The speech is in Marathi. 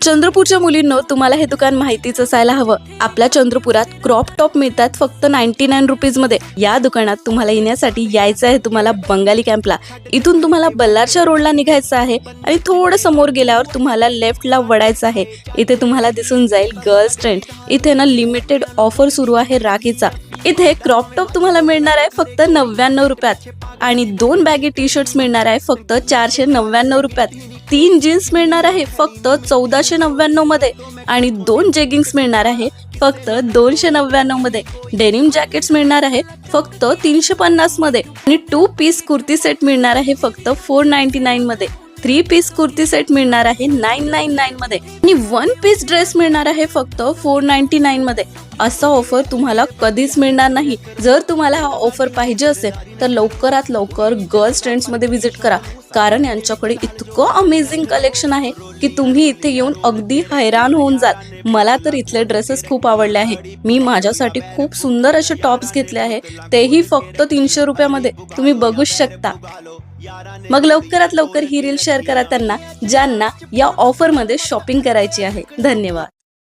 चंद्रपूरच्या मुलींनो, तुम्हाला हे दुकान माहितीच असायला हवं। आपल्या चंद्रपुरात क्रॉप टॉप मिळतात फक्त 99 रुपीज मध्ये। या दुकानात तुम्हाला येण्यासाठी यायचं आहे तुम्हाला बंगाली कॅम्पला। इथून तुम्हाला बल्लारच्या रोडला निघायचं आहे आणि थोडं समोर गेल्यावर तुम्हाला लेफ्टला वळायचं आहे। इथे तुम्हाला दिसून जाईल गर्ल्स ट्रेंड। इथे ना लिमिटेड ऑफर सुरू आहे राखीचा। इथे क्रॉप टॉप तुम्हाला मिळणार आहे फक्त 99 रुपयात आणि 2 बॅगी टी शर्ट्स मिळणार आहे फक्त 499 रुपयात। 3 जीन्स मिळणार आहे फक्त 1499 मध्ये आणि 2 जेगिंग्स मिळणार आहे फक्त 299 मध्ये। डेनिम जॅकेट्स मिळणार आहे फक्त 350 मध्ये आणि 2 पीस कुर्ती सेट मिळणार आहे फक्त 499 मध्ये। 3 पीस कुर्ती सेट मिळणार आहे 999 मध्ये आणि 1 पीस ड्रेस मिळणार आहे फक्त 499 मध्ये। असा ऑफर तुम्हाला कधीच मिळणार नाही। जर तुम्हाला हा ऑफर पाहिजे असेल तर लवकरात लवकर गर्ल्स ट्रेंड्स मध्ये विजिट करा, कारण यांच्याकडे इतकं अमेझिंग कलेक्शन आहे की तुम्ही इथे येऊन अगदी हैराण होऊन जाल। मला तर इथले ड्रेसेस खूप आवडले आहे। मी माझ्यासाठी खूप सुंदर असे टॉप्स घेतले आहे, तेही फक्त 300 रुपयामध्ये। तुम्ही बघू शकता। मग लवकरात लवकर ही रील शेअर करा त्यांना ज्यांना या ऑफर मध्ये शॉपिंग करायची आहे। धन्यवाद।